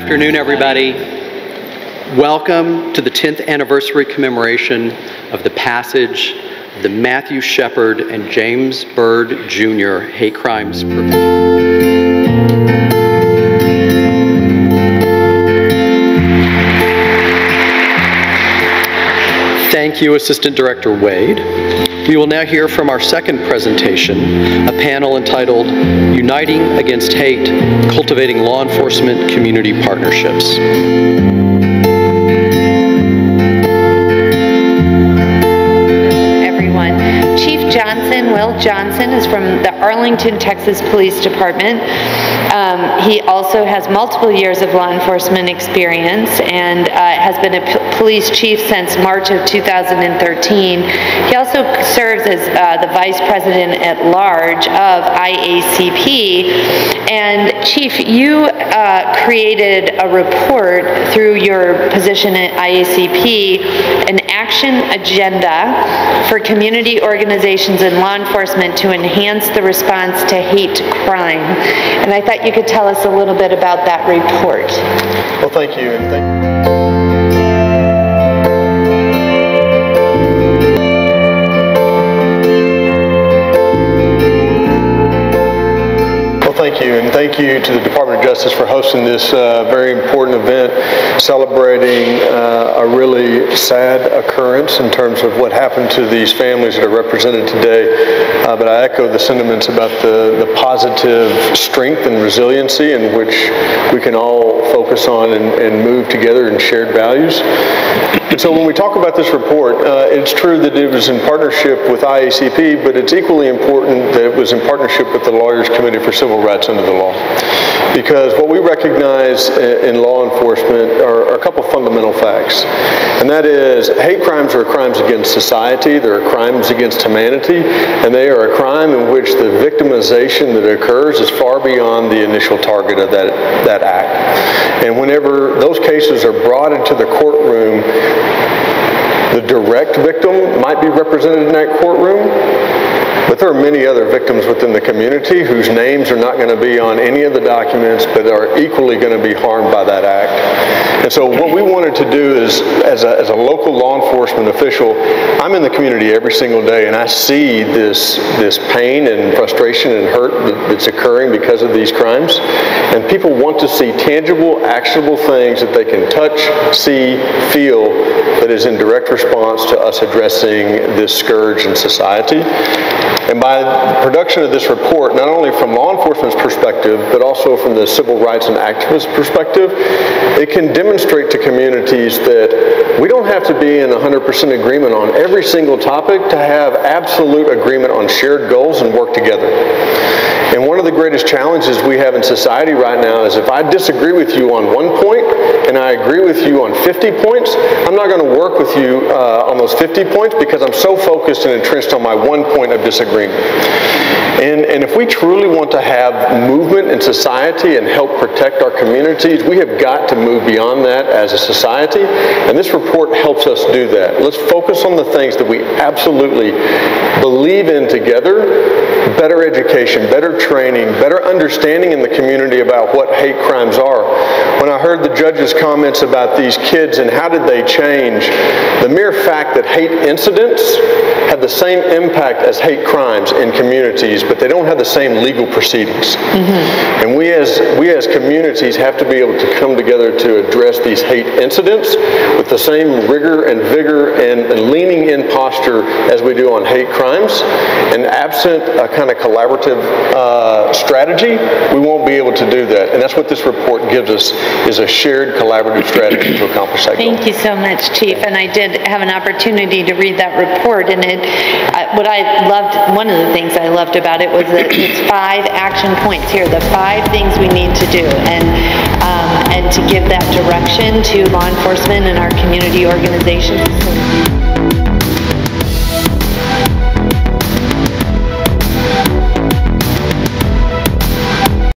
afternoon, everybody. Welcome to the 10th anniversary commemoration of the passage of the Matthew Shepard and James Byrd Jr. Hate Crimes Prevention. Thank you, Assistant Director Wade. We will now hear from our second presentation, a panel entitled Uniting Against Hate, Cultivating Law Enforcement Community Partnerships. Will Johnson is from the Arlington, Texas Police Department. He also has multiple years of law enforcement experience and has been a police chief since March of 2013. He also serves as the vice president at large of IACP. And Chief, you created a report through your position at IACP, an action agenda for community organizations and law enforcement to enhance the response to hate crime. And I thought you could tell us a little bit about that report. Well, thank you. And thank you to the Department of Justice for hosting this very important event, celebrating a really sad occurrence in terms of what happened to these families that are represented today. But I echo the sentiments about the positive strength and resiliency in which we can all focus on and move together in shared values. And so when we talk about this report, it's true that it was in partnership with IACP, but it's equally important that it was in partnership with the Lawyers Committee for Civil Rights Under the Law. Because what we recognize in law enforcement are a couple fundamental facts. And that is, hate crimes are crimes against society, they're crimes against humanity, and they are a crime in which the victimization that occurs is far beyond the initial target of that act. And whenever those cases are brought into the courtroom, the direct victim might be represented in that courtroom, but there are many other victims within the community whose names are not going to be on any of the documents, but are equally going to be harmed by that act. And so what we wanted to do is, as a local law enforcement official, I'm in the community every single day, and I see this pain and frustration and hurt that's occurring because of these crimes. And people want to see tangible, actionable things that they can touch, see, feel, that is in direct response to us addressing this scourge in society. And by the production of this report, not only from law enforcement's perspective, but also from the civil rights and activist perspective, it can demonstrate to communities that we don't have to be in 100% agreement on every single topic to have absolute agreement on shared goals and work together. And one of the greatest challenges we have in society right now is if I disagree with you on one point and I agree with you on 50 points, I'm not going to work with you on those 50 points because I'm so focused and entrenched on my one point of disagreement. And if we truly want to have movement in society and help protect our communities, we have got to move beyond that as a society, and this report helps us do that. Let's focus on the things that we absolutely believe in together: better education, better training, better understanding in the community about what hate crimes are. When I heard the judge's comments about these kids and how did they change, the mere fact that hate incidents have the same impact as hate crimes in communities, but they don't have the same legal proceedings. Mm-hmm. And we as communities have to be able to come together to address these hate incidents with the same rigor and vigor and leaning in posture as we do on hate crimes. And absent a kind of collaborative strategy, we won't be able to do that. And that's what this report gives us, is a shared collaborative strategy to accomplish that goal. Thank you so much, Chief. And I did have an opportunity to read that report, and one of the things I loved about it was that it's 5 action points here, the 5 things we need to do, and to give that direction to law enforcement and our community organizations.